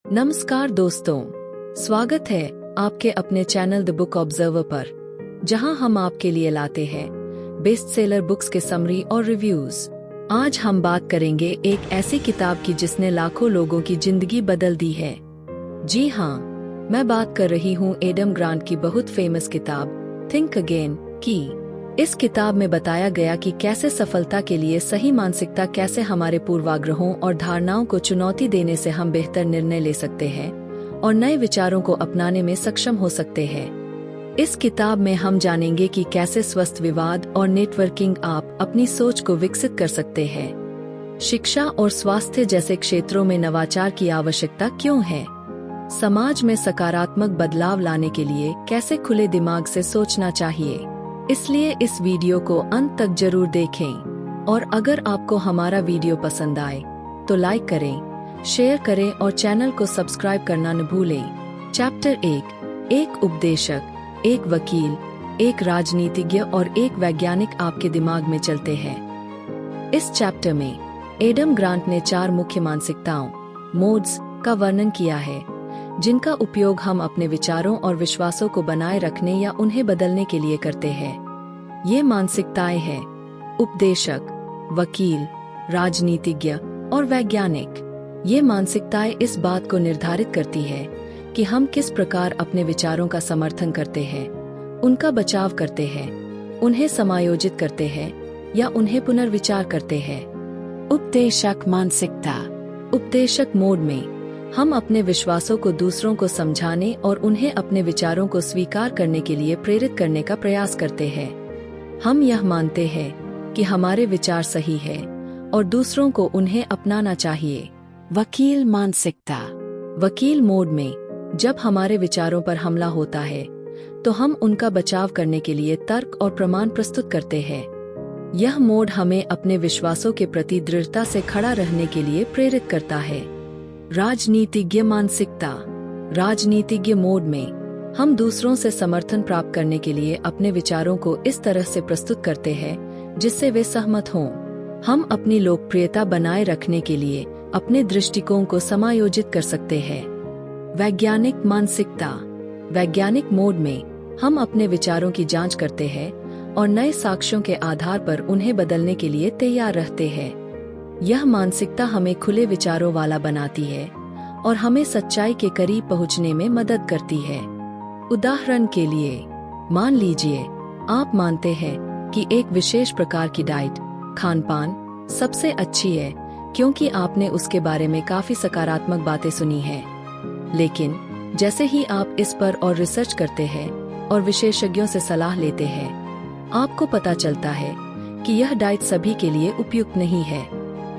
नमस्कार दोस्तों, स्वागत है आपके अपने चैनल द बुक ऑब्जर्वर पर, जहां हम आपके लिए लाते हैं बेस्ट सेलर बुक्स के समरी और रिव्यूज। आज हम बात करेंगे एक ऐसी किताब की जिसने लाखों लोगों की जिंदगी बदल दी है। जी हाँ, मैं बात कर रही हूँ एडम ग्रांट की बहुत फेमस किताब थिंक अगेन की। इस किताब में बताया गया कि कैसे सफलता के लिए सही मानसिकता, कैसे हमारे पूर्वाग्रहों और धारणाओं को चुनौती देने से हम बेहतर निर्णय ले सकते हैं और नए विचारों को अपनाने में सक्षम हो सकते हैं। इस किताब में हम जानेंगे कि कैसे स्वस्थ विवाद और नेटवर्किंग आप अपनी सोच को विकसित कर सकते हैं। शिक्षा और स्वास्थ्य जैसे क्षेत्रों में नवाचार की आवश्यकता क्यों है। समाज में सकारात्मक बदलाव लाने के लिए कैसे खुले दिमाग से सोचना चाहिए। इसलिए इस वीडियो को अंत तक जरूर देखें और अगर आपको हमारा वीडियो पसंद आए तो लाइक करें, शेयर करें और चैनल को सब्सक्राइब करना न भूलें। चैप्टर 1, एक उपदेशक, एक वकील, एक राजनीतिज्ञ और एक वैज्ञानिक आपके दिमाग में चलते हैं। इस चैप्टर में एडम ग्रांट ने 4 मुख्य मानसिकताओं मोड्स का वर्णन किया है, जिनका उपयोग हम अपने विचारों और विश्वासों को बनाए रखने या उन्हें बदलने के लिए करते हैं। ये मानसिकताएं हैं उपदेशक, वकील, राजनीतिज्ञ और वैज्ञानिक। ये मानसिकताएं इस बात को निर्धारित करती है कि हम किस प्रकार अपने विचारों का समर्थन करते हैं, उनका बचाव करते हैं, उन्हें समायोजित करते हैं या उन्हें पुनर्विचार करते हैं। उपदेशक मानसिकता। उपदेशक मोड में हम अपने विश्वासों को दूसरों को समझाने और उन्हें अपने विचारों को स्वीकार करने के लिए प्रेरित करने का प्रयास करते हैं। हम यह मानते हैं कि हमारे विचार सही है और दूसरों को उन्हें अपनाना चाहिए। वकील मानसिकता। वकील मोड में जब हमारे विचारों पर हमला होता है तो हम उनका बचाव करने के लिए तर्क और प्रमाण प्रस्तुत करते हैं। यह मोड हमें अपने विश्वासों के प्रति दृढ़ता से खड़ा रहने के लिए प्रेरित करता है। राजनीतिज्ञ मानसिकता। राजनीतिज्ञ मोड में हम दूसरों से समर्थन प्राप्त करने के लिए अपने विचारों को इस तरह से प्रस्तुत करते हैं जिससे वे सहमत हों। हम अपनी लोकप्रियता बनाए रखने के लिए अपने दृष्टिकोण को समायोजित कर सकते हैं। वैज्ञानिक मानसिकता। वैज्ञानिक मोड में हम अपने विचारों की जांच करते हैं और नए साक्ष्यों के आधार पर उन्हें बदलने के लिए तैयार रहते हैं। यह मानसिकता हमें खुले विचारों वाला बनाती है और हमें सच्चाई के करीब पहुंचने में मदद करती है। उदाहरण के लिए, मान लीजिए आप मानते हैं कि एक विशेष प्रकार की डाइट, खानपान सबसे अच्छी है क्योंकि आपने उसके बारे में काफी सकारात्मक बातें सुनी हैं। लेकिन जैसे ही आप इस पर और रिसर्च करते हैं और विशेषज्ञों से सलाह लेते हैं, आपको पता चलता है कि यह डाइट सभी के लिए उपयुक्त नहीं है।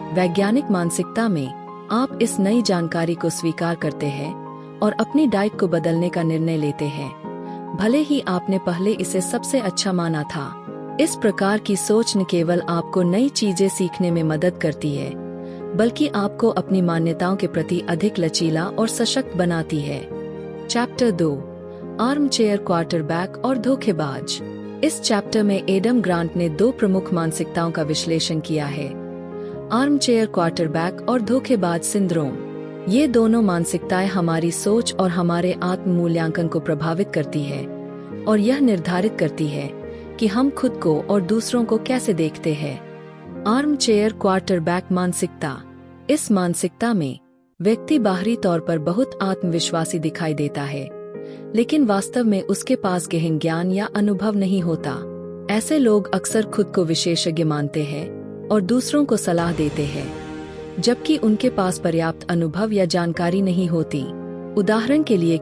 वैज्ञानिक मानसिकता में आप इस नई जानकारी को स्वीकार करते हैं और अपनी डाइट को बदलने का निर्णय लेते हैं, भले ही आपने पहले इसे सबसे अच्छा माना था। इस प्रकार की सोच न केवल आपको नई चीजें सीखने में मदद करती है, बल्कि आपको अपनी मान्यताओं के प्रति अधिक लचीला और सशक्त बनाती है। चैप्टर 2, आर्मचेयर क्वार्टरबैक और धोखेबाज। इस चैप्टर में एडम ग्रांट ने 2 प्रमुख मानसिकताओं का विश्लेषण किया है, आर्मचेयर क्वार्टरबैक और धोखेबाज सिंड्रोम। ये दोनों मानसिकताएं हमारी सोच और हमारे आत्म मूल्यांकन को प्रभावित करती है और यह निर्धारित करती है कि हम खुद को और दूसरों को कैसे देखते हैं। आर्मचेयर क्वार्टरबैक मानसिकता। इस मानसिकता में व्यक्ति बाहरी तौर पर बहुत आत्मविश्वासी दिखाई देता है, लेकिन वास्तव में उसके पास गहन ज्ञान या अनुभव नहीं होता। ऐसे लोग अक्सर खुद को विशेषज्ञ मानते हैं और दूसरों को सलाह देते हैं, जबकि उनके पास पर्याप्त अनुभव या जानकारी नहीं होती। उदाहरण के लिए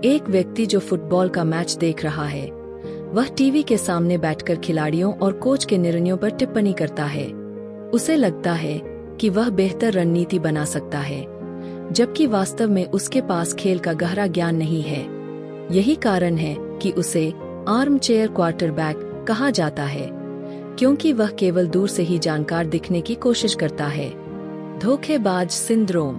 एक व्यक्ति जो फुटबॉल का मैच देख रहा है, वह टीवी के सामने बैठकर खिलाड़ियों और कोच के निर्णयों पर टिप्पणी करता है। उसे लगता है कि वह बेहतर रणनीति बना सकता है, जबकि वास्तव में उसके पास खेल का गहरा ज्ञान नहीं है। यही कारण है कि उसे आर्मचेयर क्वार्टरबैक कहा जाता है, क्योंकि वह केवल दूर से ही जानकार दिखने की कोशिश करता है। धोखेबाज सिंड्रोम।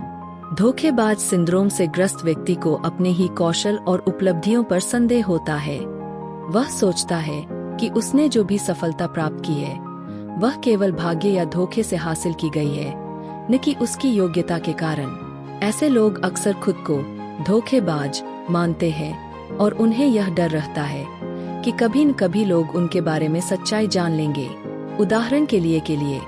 धोखेबाज सिंड्रोम से ग्रस्त व्यक्ति को अपने ही कौशल और उपलब्धियों पर संदेह होता है। वह सोचता है कि उसने जो भी सफलता प्राप्त की है, वह केवल भाग्य या धोखे से हासिल की गई है, न कि उसकी योग्यता के कारण। ऐसे लोग अक्सर खुद को धोखेबाज मानते हैं और उन्हें यह डर रहता है कि कभी न कभी लोग उनके बारे में सच्चाई जान लेंगे। उदाहरण के लिए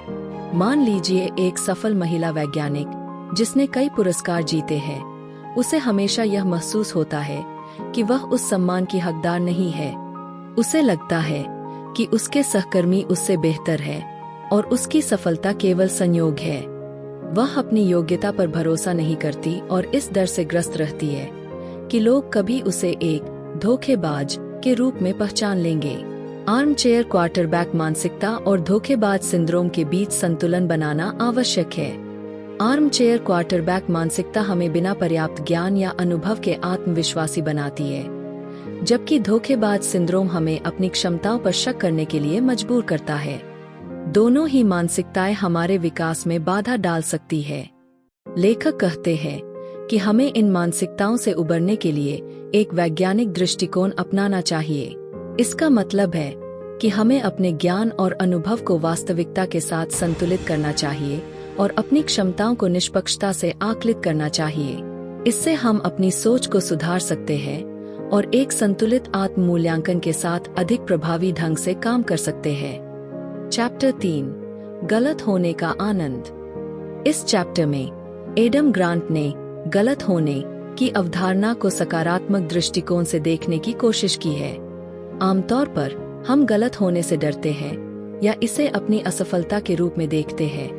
मान लीजिए एक सफल महिला वैज्ञानिक जिसने कई पुरस्कार जीते हैं, उसे हमेशा यह महसूस होता है कि वह उस सम्मान की हकदार नहीं है। उसे लगता है कि उसके सहकर्मी उससे बेहतर है और उसकी सफलता केवल संयोग है। वह अपनी योग्यता पर भरोसा नहीं करती और इस डर से ग्रस्त रहती है कि लोग कभी उसे एक धोखेबाज के रूप में पहचान लेंगे। आर्मचेयर क्वार्टरबैक मानसिकता और धोखेबाज सिंड्रोम के बीच संतुलन बनाना आवश्यक है। आर्मचेयर क्वार्टरबैक मानसिकता हमें बिना पर्याप्त ज्ञान या अनुभव के आत्मविश्वासी बनाती है, जबकि धोखेबाज सिंड्रोम हमें अपनी क्षमताओं पर शक करने के लिए मजबूर करता है। दोनों ही मानसिकताएं हमारे विकास में बाधा डाल सकती है। लेखक कहते हैं कि हमें इन मानसिकताओं से उबरने के लिए एक वैज्ञानिक दृष्टिकोण अपनाना चाहिए। इसका मतलब है कि हमें अपने ज्ञान और अनुभव को वास्तविकता के साथ संतुलित करना चाहिए और अपनी क्षमताओं को निष्पक्षता से आकलित करना चाहिए। इससे हम अपनी सोच को सुधार सकते हैं और एक संतुलित आत्म मूल्यांकन के साथ अधिक प्रभावी ढंग से काम कर सकते हैं। चैप्टर 3, गलत होने का आनंद। इस चैप्टर में एडम ग्रांट ने गलत होने की अवधारणा को सकारात्मक दृष्टिकोण से देखने की कोशिश की है। आमतौर पर हम गलत होने से डरते हैं या इसे अपनी असफलता के रूप में देखते हैं,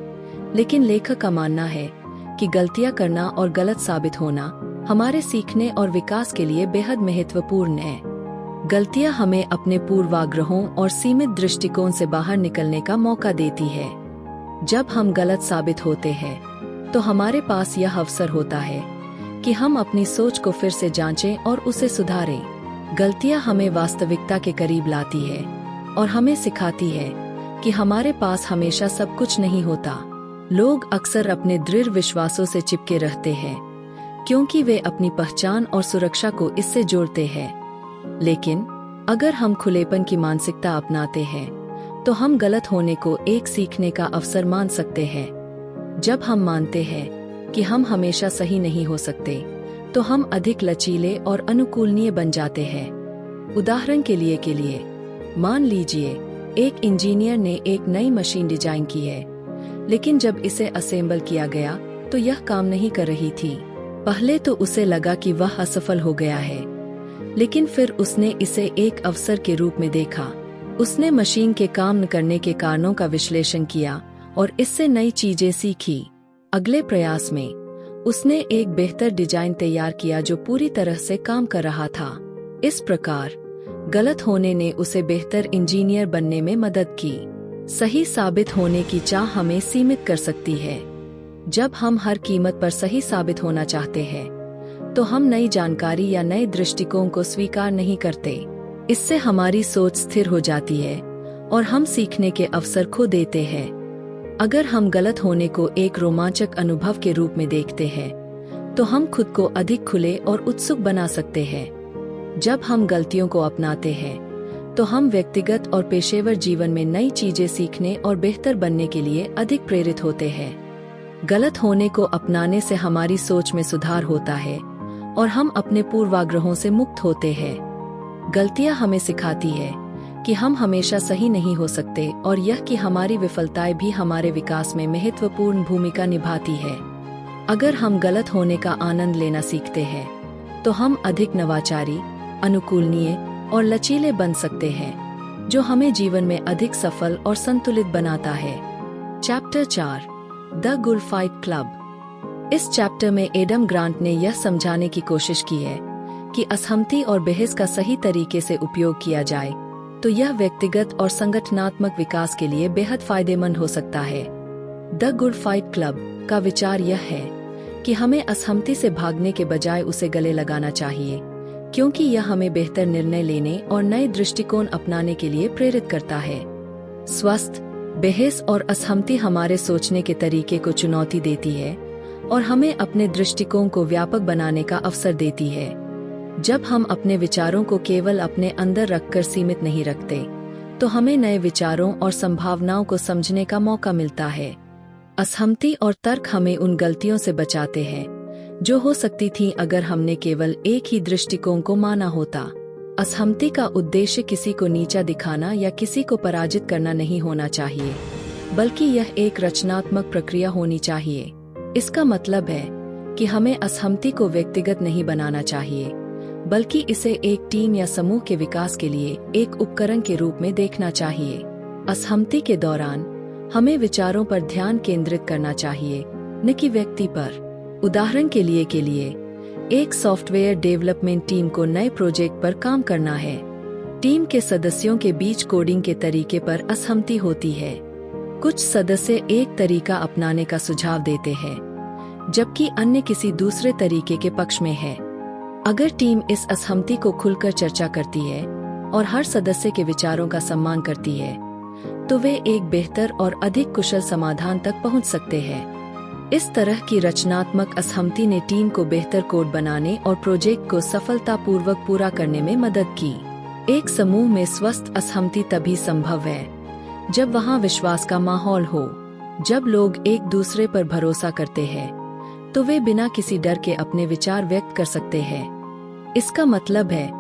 लेकिन लेखक का मानना है कि गलतियां करना और गलत साबित होना हमारे सीखने और विकास के लिए बेहद महत्वपूर्ण है। गलतियां हमें अपने पूर्वाग्रहों और सीमित दृष्टिकोण से बाहर निकलने का मौका देती है। जब हम गलत साबित होते हैं तो हमारे पास यह अवसर होता है कि हम अपनी सोच को फिर से जांचें और उसे सुधारें। गलतियां हमें वास्तविकता के करीब लाती है और हमें सिखाती है कि हमारे पास हमेशा सब कुछ नहीं होता। लोग अक्सर अपने दृढ़ विश्वासों से चिपके रहते हैं क्योंकि वे अपनी पहचान और सुरक्षा को इससे जोड़ते हैं। लेकिन अगर हम खुलेपन की मानसिकता अपनाते हैं तो हम गलत होने को एक सीखने का अवसर मान सकते हैं। जब हम मानते हैं कि हम हमेशा सही नहीं हो सकते तो हम अधिक लचीले और अनुकूलनीय बन जाते हैं। उदाहरण के लिए मान लीजिए एक इंजीनियर ने एक नई मशीन डिजाइन की है, लेकिन जब इसे असेंबल किया गया तो यह काम नहीं कर रही थी। पहले तो उसे लगा कि वह असफल हो गया है, लेकिन फिर उसने इसे एक अवसर के रूप में देखा। उसने मशीन के काम न करने के कारणों का विश्लेषण किया और इससे नई चीजें सीखी। अगले प्रयास में उसने एक बेहतर डिजाइन तैयार किया जो पूरी तरह से काम कर रहा था। इस प्रकार गलत होने ने उसे बेहतर इंजीनियर बनने में मदद की। सही साबित होने की चाह हमें सीमित कर सकती है। जब हम हर कीमत पर सही साबित होना चाहते हैं तो हम नई जानकारी या नए दृष्टिकोण को स्वीकार नहीं करते। इससे हमारी सोच स्थिर हो जाती है और हम सीखने के अवसर खो देते हैं। अगर हम गलत होने को एक रोमांचक अनुभव के रूप में देखते हैं तो हम खुद को अधिक खुले और उत्सुक बना सकते हैं। जब हम गलतियों को अपनाते हैं तो हम व्यक्तिगत और पेशेवर जीवन में नई चीजें सीखने और बेहतर बनने के लिए अधिक प्रेरित होते हैं। गलत होने को अपनाने से हमारी सोच में सुधार होता है और हम अपने पूर्वाग्रहों से मुक्त होते हैं। गलतियां हमें सिखाती है कि हम हमेशा सही नहीं हो सकते और यह कि हमारी विफलताएं भी हमारे विकास में महत्वपूर्ण भूमिका निभाती है। अगर हम गलत होने का आनंद लेना सीखते हैं तो हम अधिक नवाचारी, अनुकूलनीय और लचीले बन सकते हैं, जो हमें जीवन में अधिक सफल और संतुलित बनाता है। Chapter 4, the good fight club. इस चैप्टर में एडम ग्रांट ने यह समझाने की कोशिश की है कि असहमति और बहस का सही तरीके से उपयोग किया जाए तो यह व्यक्तिगत और संगठनात्मक विकास के लिए बेहद फायदेमंद हो सकता है। द गुड फाइट क्लब का विचार यह है कि हमें असहमति से भागने के बजाय उसे गले लगाना चाहिए, क्योंकि यह हमें बेहतर निर्णय लेने और नए दृष्टिकोण अपनाने के लिए प्रेरित करता है। स्वस्थ बहस और असहमति हमारे सोचने के तरीके को चुनौती देती है और हमें अपने दृष्टिकोण को व्यापक बनाने का अवसर देती है। जब हम अपने विचारों को केवल अपने अंदर रखकर सीमित नहीं रखते तो हमें नए विचारों और संभावनाओं को समझने का मौका मिलता है। असहमति और तर्क हमें उन गलतियों से बचाते हैं जो हो सकती थी अगर हमने केवल एक ही दृष्टिकोण को माना होता। असहमति का उद्देश्य किसी को नीचा दिखाना या किसी को पराजित करना नहीं होना चाहिए, बल्कि यह एक रचनात्मक प्रक्रिया होनी चाहिए। इसका मतलब है कि हमें असहमति को व्यक्तिगत नहीं बनाना चाहिए, बल्कि इसे एक टीम या समूह के विकास के लिए एक उपकरण के रूप में देखना चाहिए। असहमति के दौरान हमें विचारों पर ध्यान केंद्रित करना चाहिए, न कि व्यक्ति पर। उदाहरण के लिए एक सॉफ्टवेयर डेवलपमेंट टीम को नए प्रोजेक्ट पर काम करना है। टीम के सदस्यों के बीच कोडिंग के तरीके पर असहमति होती है। कुछ सदस्य एक तरीका अपनाने का सुझाव देते हैं, जबकि अन्य किसी दूसरे तरीके के पक्ष में है। अगर टीम इस असहमति को खुलकर चर्चा करती है और हर सदस्य के विचारों का सम्मान करती है, तो वे एक बेहतर और अधिक कुशल समाधान तक पहुंच सकते हैं। इस तरह की रचनात्मक असहमति ने टीम को बेहतर कोड बनाने और प्रोजेक्ट को सफलतापूर्वक पूरा करने में मदद की। एक समूह में स्वस्थ असहमति तभी संभव है जब वहां विश्वास का माहौल हो। जब लोग एक दूसरे पर भरोसा करते हैं, तो वे बिना किसी डर के अपने विचार व्यक्त कर सकते हैं। इसका मतलब है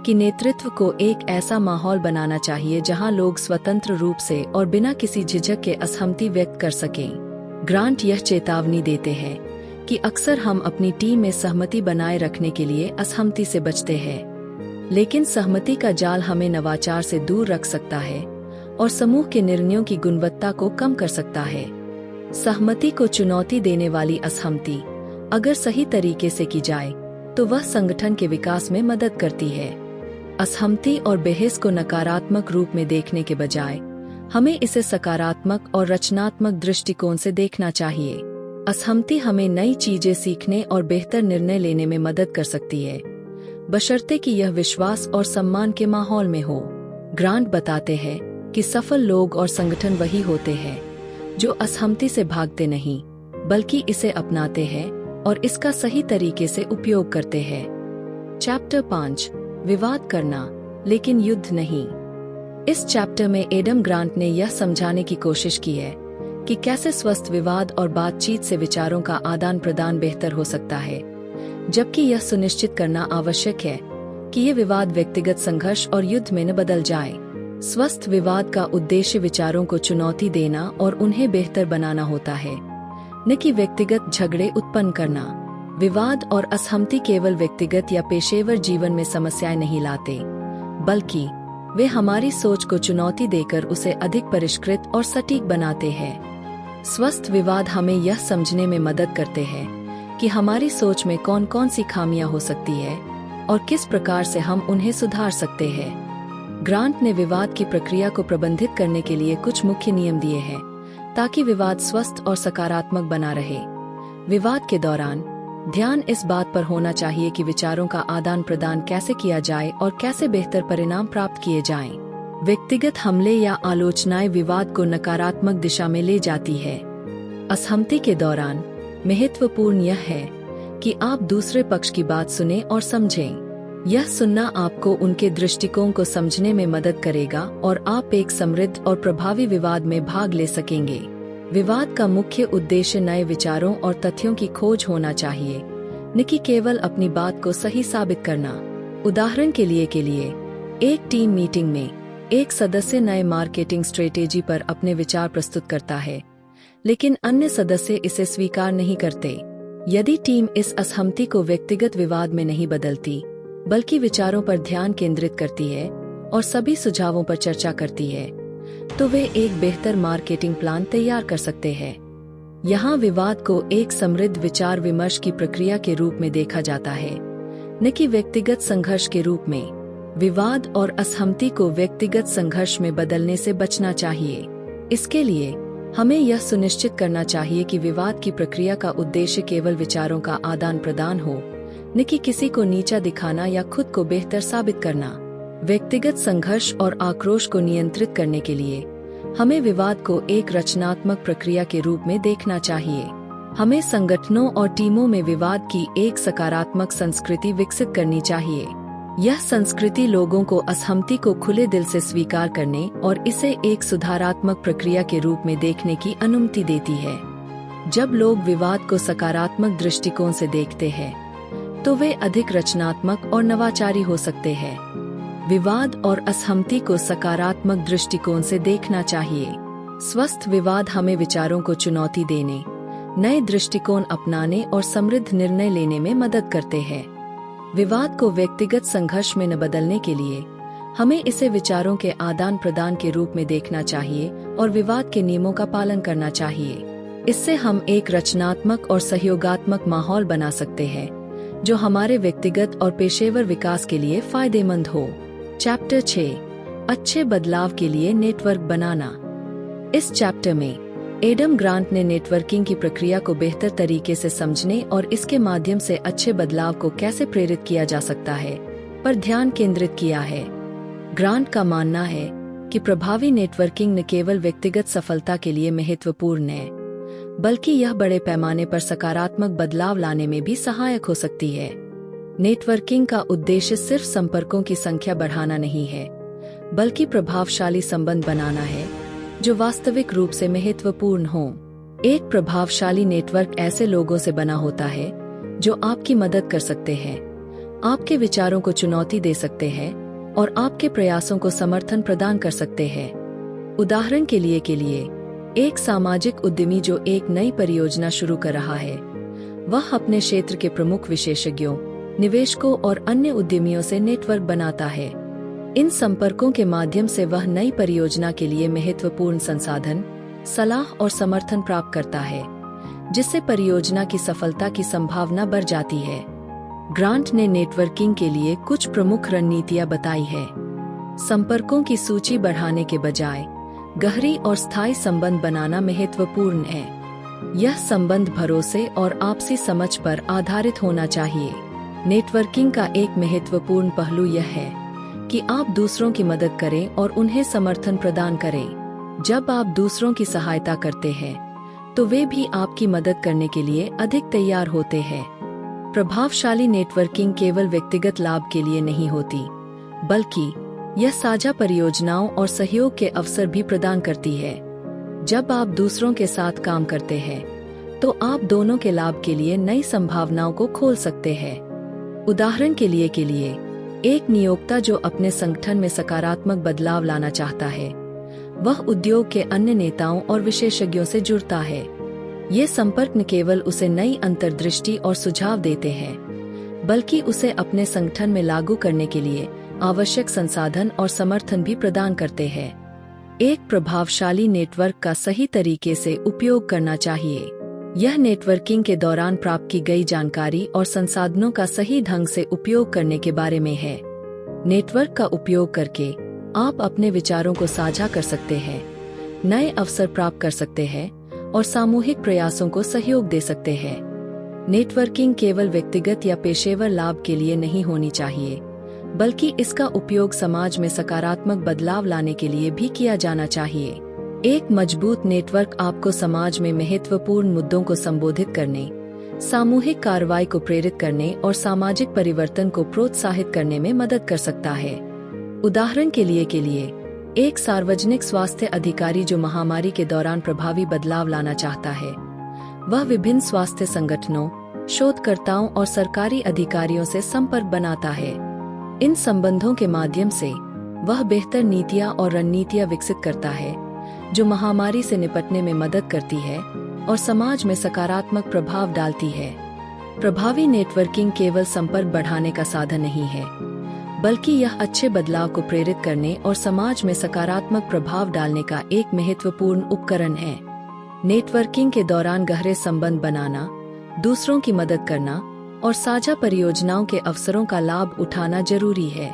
कि नेतृत्व को एक ऐसा माहौल बनाना चाहिए जहां लोग स्वतंत्र रूप से और बिना किसी झिझक के असहमति व्यक्त कर सकें। ग्रांट यह चेतावनी देते हैं कि अक्सर हम अपनी टीम में सहमति बनाए रखने के लिए असहमति से बचते हैं, लेकिन सहमति का जाल हमें नवाचार से दूर रख सकता है और समूह के निर्णयों की गुणवत्ता को कम कर सकता है। सहमति को चुनौती देने वाली असहमति, अगर सही तरीके से की जाए, तो वह संगठन के विकास में मदद करती है। असहमति और बहस को नकारात्मक रूप में देखने के बजाय हमें इसे सकारात्मक और रचनात्मक दृष्टिकोण से देखना चाहिए। असहमति हमें नई चीजें सीखने और बेहतर निर्णय लेने में मदद कर सकती है, बशर्ते कि यह विश्वास और सम्मान के माहौल में हो। ग्रांट बताते हैं कि सफल लोग और संगठन वही होते हैं जो असहमति से भागते नहीं, बल्कि इसे अपनाते हैं और इसका सही तरीके से उपयोग करते हैं। चैप्टर 5, विवाद करना लेकिन युद्ध नहीं। इस चैप्टर में एडम ग्रांट ने यह समझाने की कोशिश की है कि कैसे स्वस्थ विवाद और बातचीत से विचारों का आदान प्रदान बेहतर हो सकता है, जबकि यह सुनिश्चित करना आवश्यक है कि ये विवाद व्यक्तिगत संघर्ष और युद्ध में न बदल जाए। स्वस्थ विवाद का उद्देश्य विचारों को चुनौती देना और उन्हें बेहतर बनाना होता है, न कि व्यक्तिगत झगड़े उत्पन्न करना। विवाद और असहमति केवल व्यक्तिगत या पेशेवर जीवन में समस्याएं नहीं लाते, बल्कि वे हमारी सोच को चुनौती देकर उसे अधिक परिष्कृत और सटीक बनाते हैं। स्वस्थ विवाद हमें यह समझने में मदद करते हैं कि हमारी सोच में कौन कौन सी खामियां हो सकती है और किस प्रकार से हम उन्हें सुधार सकते हैं। ग्रांट ने विवाद की प्रक्रिया को प्रबंधित करने के लिए कुछ मुख्य नियम दिए हैं ताकि विवाद स्वस्थ और सकारात्मक बना रहे। विवाद के दौरान ध्यान इस बात पर होना चाहिए कि विचारों का आदान प्रदान कैसे किया जाए और कैसे बेहतर परिणाम प्राप्त किए जाएं। व्यक्तिगत हमले या आलोचनाएं विवाद को नकारात्मक दिशा में ले जाती है। असहमति के दौरान महत्वपूर्ण यह है कि आप दूसरे पक्ष की बात सुनें और समझें। यह सुनना आपको उनके दृष्टिकोण को समझने में मदद करेगा और आप एक समृद्ध और प्रभावी विवाद में भाग ले सकेंगे। विवाद का मुख्य उद्देश्य नए विचारों और तथ्यों की खोज होना चाहिए, न कि केवल अपनी बात को सही साबित करना। उदाहरण के लिए एक टीम मीटिंग में एक सदस्य नए मार्केटिंग स्ट्रेटेजी पर अपने विचार प्रस्तुत करता है, लेकिन अन्य सदस्य इसे स्वीकार नहीं करते। यदि टीम इस असहमति को व्यक्तिगत विवाद में नहीं बदलती, बल्कि विचारों पर ध्यान केंद्रित करती है और सभी सुझावों पर चर्चा करती है, तो वे एक बेहतर मार्केटिंग प्लान तैयार कर सकते हैं। यहाँ विवाद को एक समृद्ध विचार विमर्श की प्रक्रिया के रूप में देखा जाता है, न कि व्यक्तिगत संघर्ष के रूप में। विवाद और असहमति को व्यक्तिगत संघर्ष में बदलने से बचना चाहिए। इसके लिए हमें यह सुनिश्चित करना चाहिए कि विवाद की प्रक्रिया का उद्देश्य केवल विचारों का आदान प्रदान हो, न कि किसी को नीचा दिखाना या खुद को बेहतर साबित करना। व्यक्तिगत संघर्ष और आक्रोश को नियंत्रित करने के लिए हमें विवाद को एक रचनात्मक प्रक्रिया के रूप में देखना चाहिए। हमें संगठनों और टीमों में विवाद की एक सकारात्मक संस्कृति विकसित करनी चाहिए। यह संस्कृति लोगों को असहमति को खुले दिल से स्वीकार करने और इसे एक सुधारात्मक प्रक्रिया के रूप में देखने की अनुमति देती है। जब लोग विवाद को सकारात्मक दृष्टिकोण से देखते हैं तो वे अधिक रचनात्मक और नवाचारी हो सकते हैं। विवाद और असहमति को सकारात्मक दृष्टिकोण से देखना चाहिए। स्वस्थ विवाद हमें विचारों को चुनौती देने, नए दृष्टिकोण अपनाने और समृद्ध निर्णय लेने में मदद करते हैं। विवाद को व्यक्तिगत संघर्ष में न बदलने के लिए हमें इसे विचारों के आदान प्रदान के रूप में देखना चाहिए और विवाद के नियमों का पालन करना चाहिए। इससे हम एक रचनात्मक और सहयोगात्मक माहौल बना सकते हैं जो हमारे व्यक्तिगत और पेशेवर विकास के लिए फायदेमंद हो। चैप्टर 6, अच्छे बदलाव के लिए नेटवर्क बनाना। इस चैप्टर में एडम ग्रांट ने नेटवर्किंग की प्रक्रिया को बेहतर तरीके से समझने और इसके माध्यम से अच्छे बदलाव को कैसे प्रेरित किया जा सकता है पर ध्यान केंद्रित किया है। ग्रांट का मानना है कि प्रभावी नेटवर्किंग न केवल व्यक्तिगत सफलता के लिए महत्वपूर्ण है, बल्कि यह बड़े पैमाने पर सकारात्मक बदलाव लाने में भी सहायक हो सकती है। नेटवर्किंग का उद्देश्य सिर्फ संपर्कों की संख्या बढ़ाना नहीं है, बल्कि प्रभावशाली संबंध बनाना है जो वास्तविक रूप से महत्वपूर्ण हो। एक प्रभावशाली नेटवर्क ऐसे लोगों से बना होता है जो आपकी मदद कर सकते हैं, आपके विचारों को चुनौती दे सकते हैं और आपके प्रयासों को समर्थन प्रदान कर सकते हैं। उदाहरण के लिए एक सामाजिक उद्यमी जो एक नई परियोजना शुरू कर रहा है, वह अपने क्षेत्र के प्रमुख विशेषज्ञों, निवेशकों और अन्य उद्यमियों से नेटवर्क बनाता है। इन संपर्कों के माध्यम से वह नई परियोजना के लिए महत्वपूर्ण संसाधन, सलाह और समर्थन प्राप्त करता है, जिससे परियोजना की सफलता की संभावना बढ़ जाती है। ग्रांट ने नेटवर्किंग के लिए कुछ प्रमुख रणनीतियां बताई है। संपर्कों की सूची बढ़ाने के बजाय गहरी और स्थायी संबंध बनाना महत्वपूर्ण है। यह संबंध भरोसे और आपसी समझ पर आधारित होना चाहिए। नेटवर्किंग का एक महत्वपूर्ण पहलू यह है कि आप दूसरों की मदद करें और उन्हें समर्थन प्रदान करें। जब आप दूसरों की सहायता करते हैं, तो वे भी आपकी मदद करने के लिए अधिक तैयार होते हैं। प्रभावशाली नेटवर्किंग केवल व्यक्तिगत लाभ के लिए नहीं होती, बल्कि यह साझा परियोजनाओं और सहयोग के अवसर भी प्रदान करती है। जब आप दूसरों के साथ काम करते हैं, तो आप दोनों के लाभ के लिए नई संभावनाओं को खोल सकते हैं। उदाहरण के लिए एक नियोक्ता जो अपने संगठन में सकारात्मक बदलाव लाना चाहता है, वह उद्योग के अन्य नेताओं और विशेषज्ञों से जुड़ता है। ये संपर्क न केवल उसे नई अंतर्दृष्टि और सुझाव देते हैं, बल्कि उसे अपने संगठन में लागू करने के लिए आवश्यक संसाधन और समर्थन भी प्रदान करते हैं। एक प्रभावशाली नेटवर्क का सही तरीके से उपयोग करना चाहिए। यह नेटवर्किंग के दौरान प्राप्त की गई जानकारी और संसाधनों का सही ढंग से उपयोग करने के बारे में है। नेटवर्क का उपयोग करके आप अपने विचारों को साझा कर सकते हैं, नए अवसर प्राप्त कर सकते हैं और सामूहिक प्रयासों को सहयोग दे सकते हैं। नेटवर्किंग केवल व्यक्तिगत या पेशेवर लाभ के लिए नहीं होनी चाहिए, बल्कि इसका उपयोग समाज में सकारात्मक बदलाव लाने के लिए भी किया जाना चाहिए। एक मजबूत नेटवर्क आपको समाज में महत्वपूर्ण मुद्दों को संबोधित करने, सामूहिक कार्रवाई को प्रेरित करने और सामाजिक परिवर्तन को प्रोत्साहित करने में मदद कर सकता है। उदाहरण के लिए एक सार्वजनिक स्वास्थ्य अधिकारी जो महामारी के दौरान प्रभावी बदलाव लाना चाहता है, वह विभिन्न स्वास्थ्य संगठनों, शोधकर्ताओं और सरकारी अधिकारियों से संपर्क बनाता है। इन संबंधों के माध्यम से वह बेहतर नीतियां और रणनीतियां विकसित करता है जो महामारी से निपटने में मदद करती है और समाज में सकारात्मक प्रभाव डालती है। प्रभावी नेटवर्किंग केवल संपर्क बढ़ाने का साधन नहीं है, बल्कि यह अच्छे बदलाव को प्रेरित करने और समाज में सकारात्मक प्रभाव डालने का एक महत्वपूर्ण उपकरण है। नेटवर्किंग के दौरान गहरे संबंध बनाना, दूसरों की मदद करना और साझा परियोजनाओं के अवसरों का लाभ उठाना जरूरी है।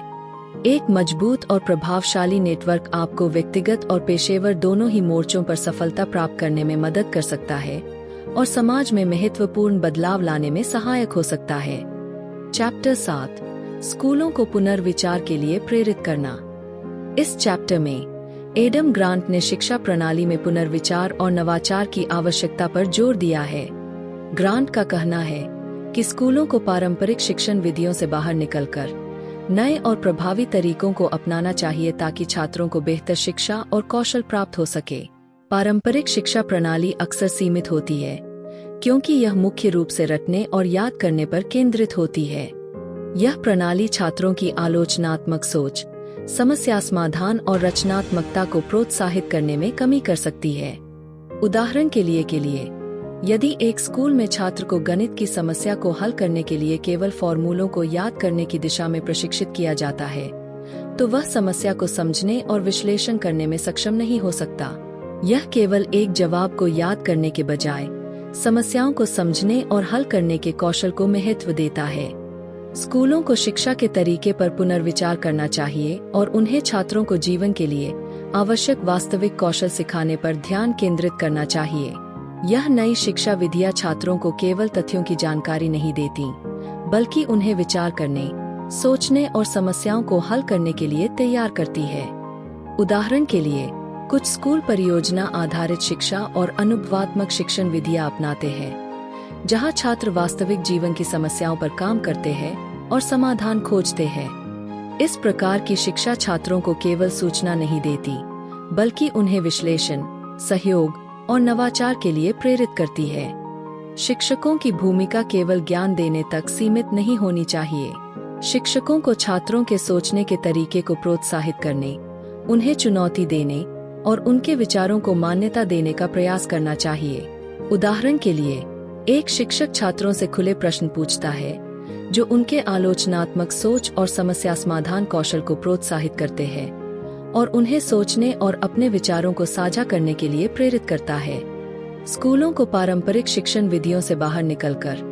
एक मजबूत और प्रभावशाली नेटवर्क आपको व्यक्तिगत और पेशेवर दोनों ही मोर्चों पर सफलता प्राप्त करने में मदद कर सकता है और समाज में महत्वपूर्ण बदलाव लाने में सहायक हो सकता है। चैप्टर 7, स्कूलों को पुनर्विचार के लिए प्रेरित करना। इस चैप्टर में एडम ग्रांट ने शिक्षा प्रणाली में पुनर्विचार और नवाचार की आवश्यकता पर जोर दिया है। ग्रांट का कहना है कि स्कूलों को पारंपरिक शिक्षण विधियों से बाहर निकलकर नए और प्रभावी तरीकों को अपनाना चाहिए ताकि छात्रों को बेहतर शिक्षा और कौशल प्राप्त हो सके। पारंपरिक शिक्षा प्रणाली अक्सर सीमित होती है, क्योंकि यह मुख्य रूप से रटने और याद करने पर केंद्रित होती है। यह प्रणाली छात्रों की आलोचनात्मक सोच, समस्या समाधान और रचनात्मकता को प्रोत्साहित करने में कमी कर सकती है। उदाहरण के लिए यदि एक स्कूल में छात्र को गणित की समस्या को हल करने के लिए केवल फॉर्मूलों को याद करने की दिशा में प्रशिक्षित किया जाता है, तो वह समस्या को समझने और विश्लेषण करने में सक्षम नहीं हो सकता। यह केवल एक जवाब को याद करने के बजाय समस्याओं को समझने और हल करने के कौशल को महत्व देता है। स्कूलों को शिक्षा के तरीके पर पुनर्विचार करना चाहिए और उन्हें छात्रों को जीवन के लिए आवश्यक वास्तविक कौशल सिखाने पर ध्यान केंद्रित करना चाहिए। यह नई शिक्षा विधियां छात्रों को केवल तथ्यों की जानकारी नहीं देती, बल्कि उन्हें विचार करने, सोचने और समस्याओं को हल करने के लिए तैयार करती है। उदाहरण के लिए, कुछ स्कूल परियोजना आधारित शिक्षा और अनुभवात्मक शिक्षण विधियां अपनाते हैं, जहां छात्र वास्तविक जीवन की समस्याओं पर काम करते हैं और समाधान खोजते हैं। इस प्रकार की शिक्षा छात्रों को केवल सूचना नहीं देती, बल्कि उन्हें विश्लेषण, सहयोग और नवाचार के लिए प्रेरित करती है। शिक्षकों की भूमिका केवल ज्ञान देने तक सीमित नहीं होनी चाहिए। शिक्षकों को छात्रों के सोचने के तरीके को प्रोत्साहित करने, उन्हें चुनौती देने और उनके विचारों को मान्यता देने का प्रयास करना चाहिए। उदाहरण के लिए, एक शिक्षक छात्रों से खुले प्रश्न पूछता है, जो उनके आलोचनात्मक सोच और समस्या समाधान कौशल को प्रोत्साहित करते हैं और उन्हें सोचने और अपने विचारों को साझा करने के लिए प्रेरित करता है। स्कूलों को पारंपरिक शिक्षण विधियों से बाहर निकलकर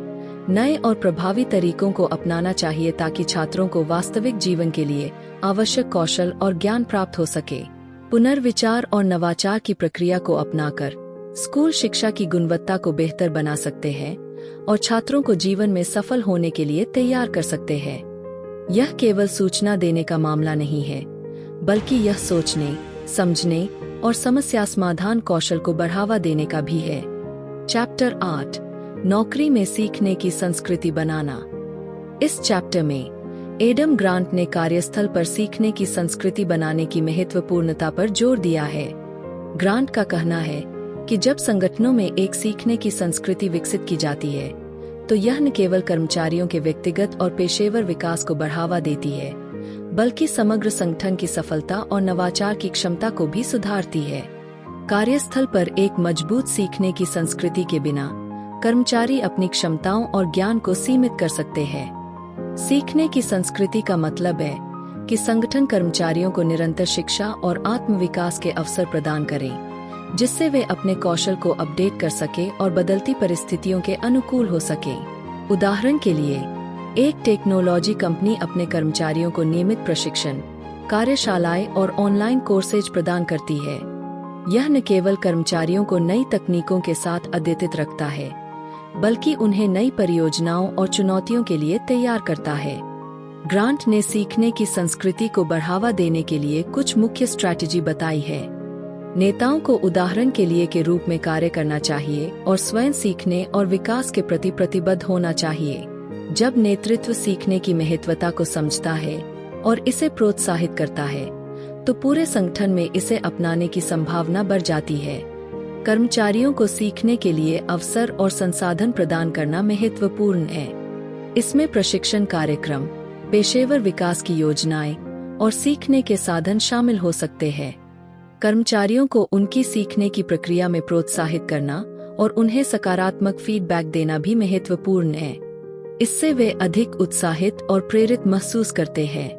नए और प्रभावी तरीकों को अपनाना चाहिए, ताकि छात्रों को वास्तविक जीवन के लिए आवश्यक कौशल और ज्ञान प्राप्त हो सके। पुनर्विचार और नवाचार की प्रक्रिया को अपनाकर स्कूल शिक्षा की गुणवत्ता को बेहतर बना सकते हैं और छात्रों को जीवन में सफल होने के लिए तैयार कर सकते हैं। यह केवल सूचना देने का मामला नहीं है, बल्कि यह सोचने, समझने और समस्या समाधान कौशल को बढ़ावा देने का भी है। चैप्टर 8, नौकरी में सीखने की संस्कृति बनाना। इस चैप्टर में एडम ग्रांट ने कार्यस्थल पर सीखने की संस्कृति बनाने की महत्वपूर्णता पर जोर दिया है। ग्रांट का कहना है कि जब संगठनों में एक सीखने की संस्कृति विकसित की जाती है, तो यह न केवल कर्मचारियों के व्यक्तिगत और पेशेवर विकास को बढ़ावा देती है, बल्कि समग्र संगठन की सफलता और नवाचार की क्षमता को भी सुधारती है। कार्यस्थल पर एक मजबूत सीखने की संस्कृति के बिना कर्मचारी अपनी क्षमताओं और ज्ञान को सीमित कर सकते हैं। सीखने की संस्कृति का मतलब है कि संगठन कर्मचारियों को निरंतर शिक्षा और आत्मविकास के अवसर प्रदान करें, जिससे वे अपने कौशल को अपडेट कर सके और बदलती परिस्थितियों के अनुकूल हो सके। उदाहरण के लिए, एक टेक्नोलॉजी कंपनी अपने कर्मचारियों को नियमित प्रशिक्षण, कार्यशालाएं और ऑनलाइन कोर्सेज प्रदान करती है। यह न केवल कर्मचारियों को नई तकनीकों के साथ अद्यतित रखता है, बल्कि उन्हें नई परियोजनाओं और चुनौतियों के लिए तैयार करता है। ग्रांट ने सीखने की संस्कृति को बढ़ावा देने के लिए कुछ मुख्य स्ट्रैटेजी बताई है। नेताओं को उदाहरण के लिए के रूप में कार्य करना चाहिए और स्वयं सीखने और विकास के प्रति प्रतिबद्ध होना चाहिए। जब नेतृत्व सीखने की महत्वता को समझता है और इसे प्रोत्साहित करता है, तो पूरे संगठन में इसे अपनाने की संभावना बढ़ जाती है। कर्मचारियों को सीखने के लिए अवसर और संसाधन प्रदान करना महत्वपूर्ण है। इसमें प्रशिक्षण कार्यक्रम, पेशेवर विकास की योजनाएं और सीखने के साधन शामिल हो सकते हैं। कर्मचारियों को उनकी सीखने की प्रक्रिया में प्रोत्साहित करना और उन्हें सकारात्मक फीडबैक देना भी महत्वपूर्ण है। इससे वे अधिक उत्साहित और प्रेरित महसूस करते हैं।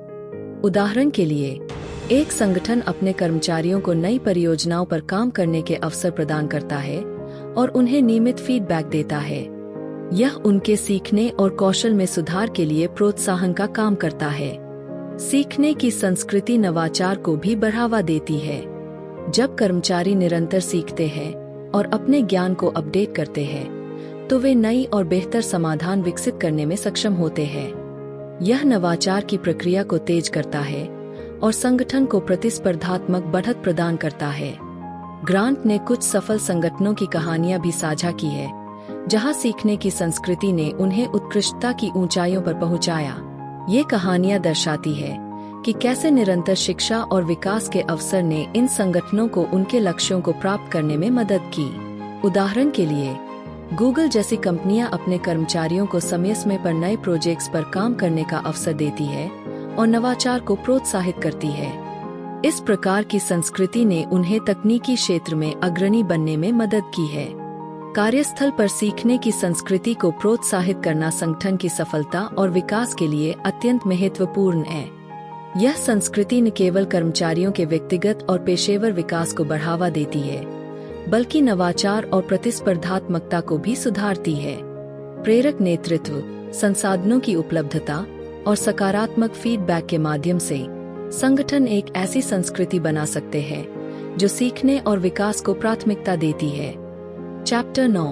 उदाहरण के लिए, एक संगठन अपने कर्मचारियों को नई परियोजनाओं पर काम करने के अवसर प्रदान करता है और उन्हें नियमित फीडबैक देता है। यह उनके सीखने और कौशल में सुधार के लिए प्रोत्साहन का काम करता है। सीखने की संस्कृति नवाचार को भी बढ़ावा देती है। जब कर्मचारी निरंतर सीखते हैं और अपने ज्ञान को अपडेट करते हैं, तो वे नई और बेहतर समाधान विकसित करने में सक्षम होते हैं। यह नवाचार की प्रक्रिया को तेज करता है और संगठन को प्रतिस्पर्धात्मक बढ़त प्रदान करता है। ग्रांट ने कुछ सफल संगठनों की कहानियां भी साझा की है, जहां सीखने की संस्कृति ने उन्हें उत्कृष्टता की ऊंचाइयों पर पहुंचाया। ये कहानियां दर्शाती है कि कैसे निरंतर शिक्षा और विकास के अवसर ने इन संगठनों को उनके लक्ष्यों को प्राप्त करने में मदद की। उदाहरण के लिए, गूगल जैसी कंपनियां अपने कर्मचारियों को समय समय पर नए प्रोजेक्ट्स पर काम करने का अवसर देती है और नवाचार को प्रोत्साहित करती है। इस प्रकार की संस्कृति ने उन्हें तकनीकी क्षेत्र में अग्रणी बनने में मदद की है। कार्यस्थल पर सीखने की संस्कृति को प्रोत्साहित करना संगठन की सफलता और विकास के लिए अत्यंत महत्वपूर्ण है। यह संस्कृति न केवल कर्मचारियों के व्यक्तिगत और पेशेवर विकास को बढ़ावा देती है, बल्कि नवाचार और प्रतिस्पर्धात्मकता को भी सुधारती है। प्रेरक नेतृत्व, संसाधनों की उपलब्धता और सकारात्मक फीडबैक के माध्यम से संगठन एक ऐसी संस्कृति बना सकते हैं जो सीखने और विकास को प्राथमिकता देती है। चैप्टर 9,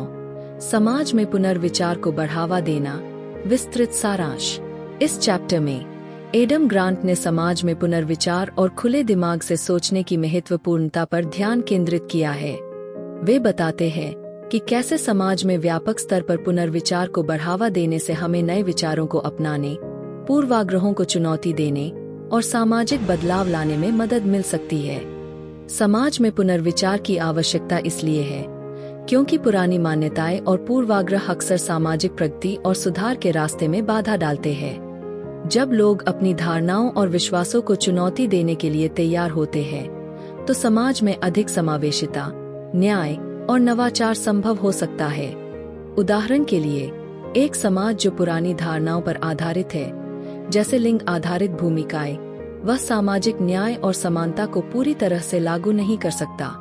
समाज में पुनर्विचार को बढ़ावा देना, विस्तृत सारांश। इस चैप्टर में एडम ग्रांट ने समाज में पुनर्विचार और खुले दिमाग से सोचने की महत्वपूर्णता पर ध्यान केंद्रित किया है। वे बताते हैं कि कैसे समाज में व्यापक स्तर पर पुनर्विचार को बढ़ावा देने से हमें नए विचारों को अपनाने, पूर्वाग्रहों को चुनौती देने और सामाजिक बदलाव लाने में मदद मिल सकती है। समाज में पुनर्विचार की आवश्यकता इसलिए है क्योंकि पुरानी मान्यताएं और पूर्वाग्रह अक्सर सामाजिक प्रगति और सुधार के रास्ते में बाधा डालते हैं। जब लोग अपनी धारणाओं और विश्वासों को चुनौती देने के लिए तैयार होते हैं, तो समाज में अधिक समावेशिता, न्याय और नवाचार संभव हो सकता है। उदाहरण के लिए, एक समाज जो पुरानी धारणाओं पर आधारित है, जैसे लिंग आधारित भूमिकाएं, वह सामाजिक न्याय और समानता को पूरी तरह से लागू नहीं कर सकता।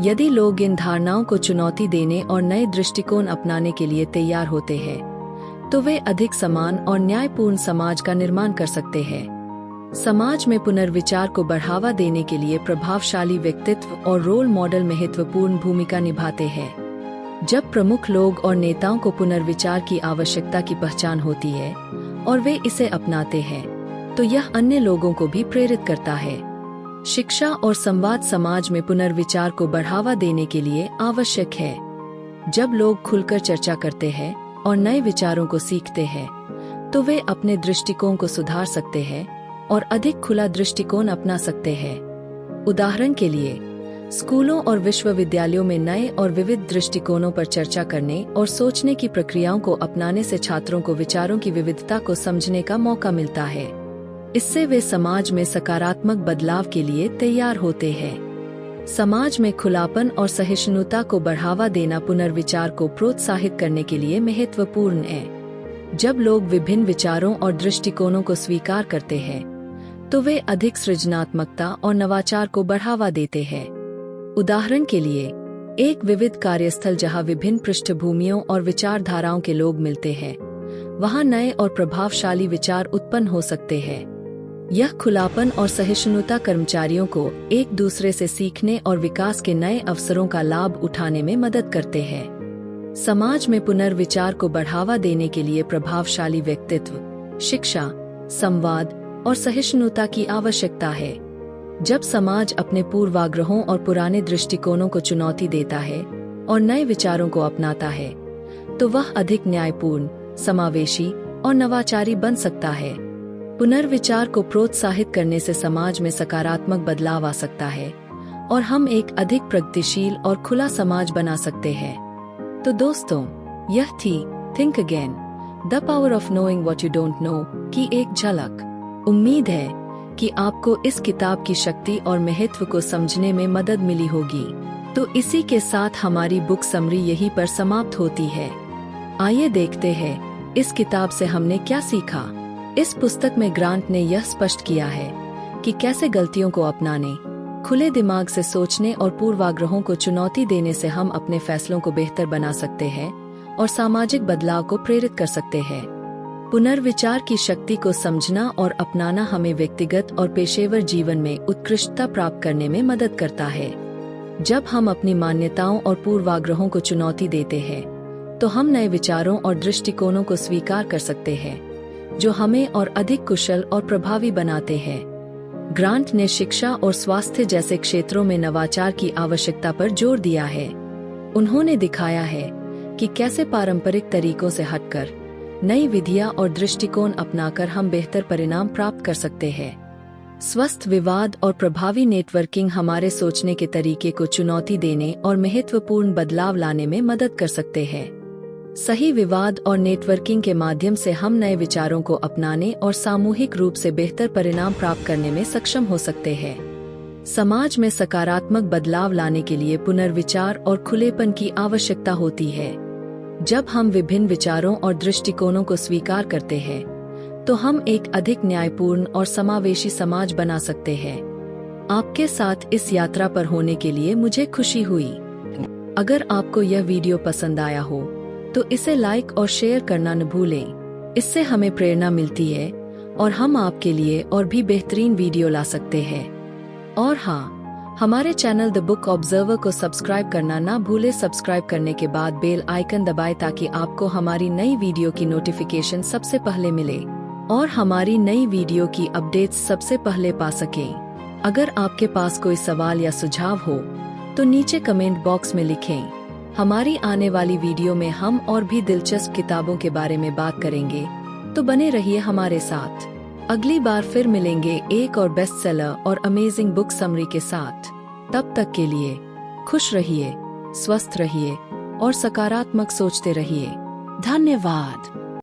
यदि लोग इन धारणाओं को चुनौती देने और नए दृष्टिकोण अपनाने के लिए तैयार होते हैं, तो वे अधिक समान और न्यायपूर्ण समाज का निर्माण कर सकते हैं। समाज में पुनर्विचार को बढ़ावा देने के लिए प्रभावशाली व्यक्तित्व और रोल मॉडल महत्वपूर्ण भूमिका निभाते हैं। जब प्रमुख लोग और नेताओं को पुनर्विचार की आवश्यकता की पहचान होती है और वे इसे अपनाते हैं, तो यह अन्य लोगों को भी प्रेरित करता है। शिक्षा और संवाद समाज में पुनर्विचार को बढ़ावा देने के लिए आवश्यक है। जब लोग खुलकर चर्चा करते हैं और नए विचारों को सीखते हैं, तो वे अपने दृष्टिकोण को सुधार सकते हैं और अधिक खुला दृष्टिकोण अपना सकते हैं। उदाहरण के लिए, स्कूलों और विश्वविद्यालयों में नए और विविध दृष्टिकोणों पर चर्चा करने और सोचने की प्रक्रियाओं को अपनाने से छात्रों को विचारों की विविधता को समझने का मौका मिलता है। इससे वे समाज में सकारात्मक बदलाव के लिए तैयार होते हैं। समाज में खुलापन और सहिष्णुता को बढ़ावा देना पुनर्विचार को प्रोत्साहित करने के लिए महत्वपूर्ण है। जब लोग विभिन्न विचारों और दृष्टिकोणों को स्वीकार करते हैं, तो वे अधिक सृजनात्मकता और नवाचार को बढ़ावा देते हैं। उदाहरण के लिए, एक विविध कार्यस्थल जहां विभिन्न पृष्ठभूमियों और विचारधाराओं के लोग मिलते हैं, वहां नए और प्रभावशाली विचार उत्पन्न हो सकते हैं। यह खुलापन और सहिष्णुता कर्मचारियों को एक दूसरे से सीखने और विकास के नए अवसरों का लाभ उठाने में मदद करते हैं। समाज में पुनर्विचार को बढ़ावा देने के लिए प्रभावशाली व्यक्तित्व, शिक्षा, संवाद और सहिष्णुता की आवश्यकता है। जब समाज अपने पूर्वाग्रहों और पुराने दृष्टिकोणों को चुनौती देता है और नए विचारों को अपनाता है, तो वह अधिक न्यायपूर्ण, समावेशी और नवाचारी बन सकता है। पुनर्विचार को प्रोत्साहित करने से समाज में सकारात्मक बदलाव आ सकता है और हम एक अधिक प्रगतिशील और खुला समाज बना सकते हैं। तो दोस्तों, यह थी think again, the power of knowing what you don't know की एक झलक। उम्मीद है कि आपको इस किताब की शक्ति और महत्व को समझने में मदद मिली होगी। तो इसी के साथ हमारी बुक समरी यहीं पर समाप्त होती है। आइए देखते हैं इस किताब से हमने क्या सीखा। इस पुस्तक में ग्रांट ने यह स्पष्ट किया है कि कैसे गलतियों को अपनाने, खुले दिमाग से सोचने और पूर्वाग्रहों को चुनौती देने से हम अपने फैसलों को बेहतर बना सकते हैं और सामाजिक बदलाव को प्रेरित कर सकते हैं। पुनर्विचार की शक्ति को समझना और अपनाना हमें व्यक्तिगत और पेशेवर जीवन में उत्कृष्टता प्राप्त करने में मदद करता है। जब हम अपनी मान्यताओं और पूर्वाग्रहों को चुनौती देते हैं, तो हम नए विचारों और दृष्टिकोणों को स्वीकार कर सकते हैं, जो हमें और अधिक कुशल और प्रभावी बनाते हैं। ग्रांट ने शिक्षा और स्वास्थ्य जैसे क्षेत्रों में नवाचार की आवश्यकता पर जोर दिया है। उन्होंने दिखाया है कि कैसे पारंपरिक तरीकों से हटकर नई विधियां और दृष्टिकोण अपनाकर हम बेहतर परिणाम प्राप्त कर सकते हैं। स्वस्थ विवाद और प्रभावी नेटवर्किंग हमारे सोचने के तरीके को चुनौती देने और महत्वपूर्ण बदलाव लाने में मदद कर सकते हैं। सही विवाद और नेटवर्किंग के माध्यम से हम नए विचारों को अपनाने और सामूहिक रूप से बेहतर परिणाम प्राप्त करने में सक्षम हो सकते हैं। समाज में सकारात्मक बदलाव लाने के लिए पुनर्विचार और खुलेपन की आवश्यकता होती है। जब हम विभिन्न विचारों और दृष्टिकोणों को स्वीकार करते हैं, तो हम एक अधिक न्यायपूर्ण और समावेशी समाज बना सकते हैं। आपके साथ इस यात्रा पर होने के लिए मुझे खुशी हुई। अगर आपको यह वीडियो पसंद आया हो, तो इसे लाइक और शेयर करना न भूलें। इससे हमें प्रेरणा मिलती है और हम आपके लिए और भी बेहतरीन वीडियो ला सकते हैं। और हाँ, हमारे चैनल द बुक ऑब्जर्वर को सब्सक्राइब करना ना भूले। सब्सक्राइब करने के बाद बेल आइकन दबाएं ताकि आपको हमारी नई वीडियो की नोटिफिकेशन सबसे पहले मिले और हमारी नई वीडियो की अपडेट्स सबसे पहले पा सकें। अगर आपके पास कोई सवाल या सुझाव हो, तो नीचे कमेंट बॉक्स में लिखें। हमारी आने वाली वीडियो में हम और भी दिलचस्प किताबों के बारे में बात करेंगे, तो बने रहिए हमारे साथ। अगली बार फिर मिलेंगे एक और बेस्ट सेलर और अमेजिंग बुक समरी के साथ। तब तक के लिए खुश रहिए, स्वस्थ रहिए और सकारात्मक सोचते रहिए। धन्यवाद।